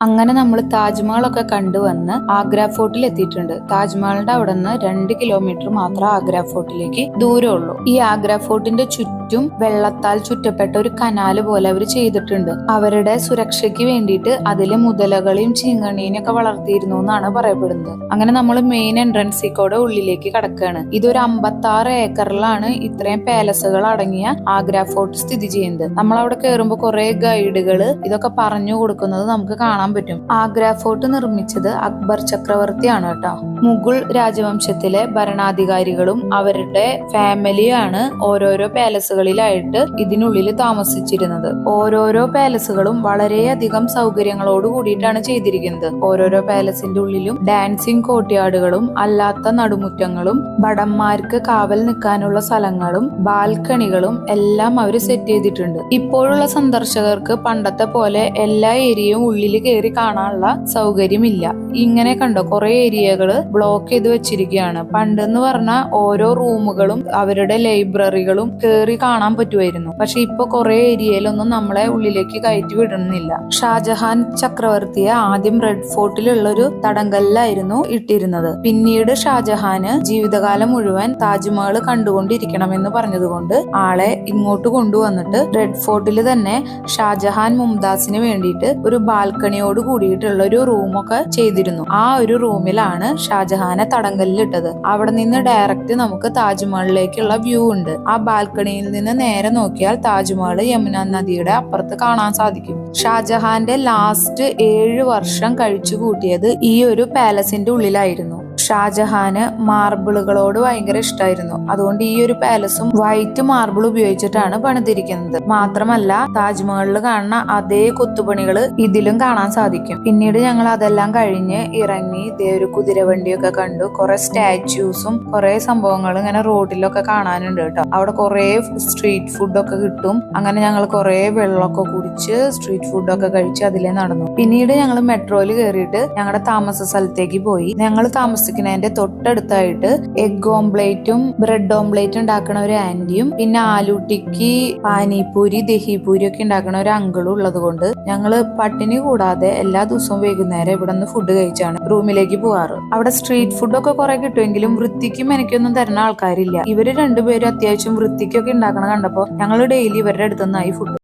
അങ്ങനെ നമ്മൾ താജ്മഹലൊക്കെ കണ്ടുവന്ന് ആഗ്ര ഫോർട്ടിൽ എത്തിയിട്ടുണ്ട്. താജ്മഹലിന്റെ അവിടെ നിന്ന് 2 കിലോമീറ്റർ മാത്രം ആഗ്ര ഫോർട്ടിലേക്ക് ദൂരമുള്ളൂ. ഈ ആഗ്ര ഫോർട്ടിന്റെ ചുറ്റും വെള്ളത്താൽ ചുറ്റപ്പെട്ട ഒരു കനാല് പോലെ അവർ ചെയ്തിട്ടുണ്ട്. അവരുടെ സുരക്ഷയ്ക്ക് വേണ്ടിയിട്ട് അതില് മുതലകളെയും ചീങ്കണ്ണീനെയും ഒക്കെ വളർത്തിയിരുന്നു എന്നാണ് പറയപ്പെടുന്നത്. അങ്ങനെ നമ്മൾ മെയിൻ എൻട്രൻസിൽ കൂടെ ഉള്ളിലേക്ക് കടക്കുകയാണ്. ഇതൊരു 56 ഏക്കറിലാണ് ഇത്രയും പാലസുകൾ അടങ്ങിയ ആഗ്ര ഫോർട്ട് സ്ഥിതി ചെയ്യുന്നത്. നമ്മൾ അവിടെ കയറുമ്പോൾ കുറെ ഗൈഡുകള് ഇതൊക്കെ പറഞ്ഞു കൊടുക്കുന്നത് നമുക്ക് കാണാൻ പറ്റും. ആഗ്ര ഫോർട്ട് നിർമ്മിച്ചത് അക്ബർ ചക്രവർത്തിയാണ് കേട്ടോ. മുഗൾ രാജവംശത്തിലെ ഭരണാധികാരികളും അവരുടെ ഫാമിലിയാണ് ഓരോരോ പാലസുകളിലായിട്ട് ഇതിനുള്ളിൽ താമസിച്ചിരുന്നത്. ഓരോരോ പാലസുകളും വളരെയധികം സൗകര്യങ്ങളോട് കൂടിയിട്ടാണ് ചെയ്തിരിക്കുന്നത്. ഓരോരോ പാലസിന്റെ ഉള്ളിലും ഡാൻസിങ് കോർട്ട്യാർഡുകളും അല്ലാത്ത നടുമുറ്റങ്ങളും ഭടന്മാർക്ക് കാവൽ നിൽക്കാനുള്ള സ്ഥലങ്ങളും ബാൽക്കണികളും എല്ലാം അവർ സെറ്റ് ചെയ്തിട്ടുണ്ട്. ഇപ്പോഴുള്ള സന്ദർശകർക്ക് പണ്ടത്തെ പോലെ എല്ലാ ഏരിയയും ഉള്ളിൽ കയറി കാണാനുള്ള സൗകര്യമില്ല. ഇങ്ങനെ കണ്ടോ കുറെ ഏരിയകള് ബ്ലോക്ക് ചെയ്ത് വെച്ചിരിക്കുകയാണ്. പണ്ടെന്ന് പറഞ്ഞാൽ ഓരോ റൂമുകളും അവരുടെ ലൈബ്രറികളും കയറി കാണാൻ പറ്റുമായിരുന്നു. പക്ഷെ ഇപ്പൊ കുറെ ഏരിയയിലൊന്നും നമ്മളെ ഉള്ളിലേക്ക് കയറ്റി വിടുന്നില്ല. ഷാജഹാൻ ചക്രവർത്തിയെ ആദ്യം റെഡ് ഫോർട്ടിലുള്ള ഒരു തടങ്കലിലായിരുന്നു ഇട്ടിരുന്നത്. പിന്നീട് ഷാജഹാന് ജീവിതകാലം മുഴുവൻ താജ്മഹൽ കണ്ടുകൊണ്ടിരിക്കണമെന്ന് പറഞ്ഞതുകൊണ്ട് ആളെ ഇങ്ങോട്ട് കൊണ്ടുവന്നിട്ട് റെഡ് ഫോർട്ടിൽ തന്നെ ഷാജഹാൻ മുംതാസിന് വേണ്ടിയിട്ട് ഒരു ബാൽക്കണിയോട് കൂടിയിട്ടുള്ള ഒരു റൂമൊക്കെ ചെയ്തിരുന്നു. ആ ഒരു റൂമിലാണ് ഷാജഹാനെ തടങ്കലിലിട്ടത്. അവിടെ നിന്ന് ഡയറക്റ്റ് നമുക്ക് താജ്മഹലിലേക്കുള്ള വ്യൂ ഉണ്ട്. ആ ബാൽക്കണിയിൽ നിന്ന് നേരെ നോക്കിയാൽ താജ്മഹൽ യമുന നദിയുടെ അപ്പുറത്ത് കാണാൻ സാധിക്കും. ഷാജഹാന്റെ ലാസ്റ്റ് 7 വർഷം കഴിച്ചു കൂട്ടിയത് ഈ ഒരു പാലസിന്റെ ഉള്ളിലായിരുന്നു. ഷാജഹാന് മാർബിളുകളോട് ഭയങ്കര ഇഷ്ടമായിരുന്നു. അതുകൊണ്ട് ഈ ഒരു പാലസും വൈറ്റ് മാർബിൾ ഉപയോഗിച്ചിട്ടാണ് പണിതിരിക്കുന്നത്. മാത്രമല്ല താജ്മഹലിൽ കാണുന്ന അതേ കൊത്തുപണികൾ ഇതിലും കാണാൻ സാധിക്കും. പിന്നീട് ഞങ്ങൾ അതെല്ലാം കഴിഞ്ഞ് ഇറങ്ങി ഒരു കുതിരവണ്ടിയൊക്കെ കണ്ടു. കുറെ സ്റ്റാച്യൂസും കുറെ സംഭവങ്ങളും ഇങ്ങനെ റോഡിലൊക്കെ കാണാനുണ്ട് കേട്ടോ. അവിടെ കുറെ സ്ട്രീറ്റ് ഫുഡൊക്കെ കിട്ടും. അങ്ങനെ ഞങ്ങൾ കുറെ വെള്ളമൊക്കെ കുടിച്ച് സ്ട്രീറ്റ് ഫുഡൊക്കെ കഴിച്ച് അതിലേ നടന്നു. പിന്നീട് ഞങ്ങൾ മെട്രോയിൽ കയറിയിട്ട് ഞങ്ങളുടെ താമസ സ്ഥലത്തേക്ക് പോയി. ഞങ്ങൾ താമസിക്കുന്നതിന്റെ തൊട്ടടുത്തായിട്ട് എഗ് ഓംപ്ലേറ്റും ബ്രെഡ് ഓംപ്ലേറ്റ് ഉണ്ടാക്കുന്ന ഒരു ആന്റിയും പിന്നെ ആലു ടിക്കി പാനിപൂരി ദഹിപൂരി ഒക്കെ ഉണ്ടാക്കുന്ന ഒരു അങ്കിളും ഉള്ളത് കൊണ്ട് ഞങ്ങള് പട്ടിണി കൂടാതെ എല്ലാ ദിവസവും വൈകുന്നേരം ഇവിടെ നിന്ന് ഫുഡ് കഴിച്ചാണ് റൂമിലേക്ക് പോവാറ്. അവിടെ സ്ട്രീറ്റ് ഫുഡൊക്കെ കുറെ കിട്ടുമെങ്കിലും വൃത്തിക്കും എനിക്കൊന്നും തരുന്ന ആൾക്കാരില്ല. ഇവര് രണ്ടുപേരും അത്യാവശ്യം വൃത്തിക്കൊക്കെ ഉണ്ടാക്കണ കണ്ടപ്പോ ഞങ്ങൾ ഡെയിലി ഇവരുടെ അടുത്തുനിന്നായി ഫുഡ്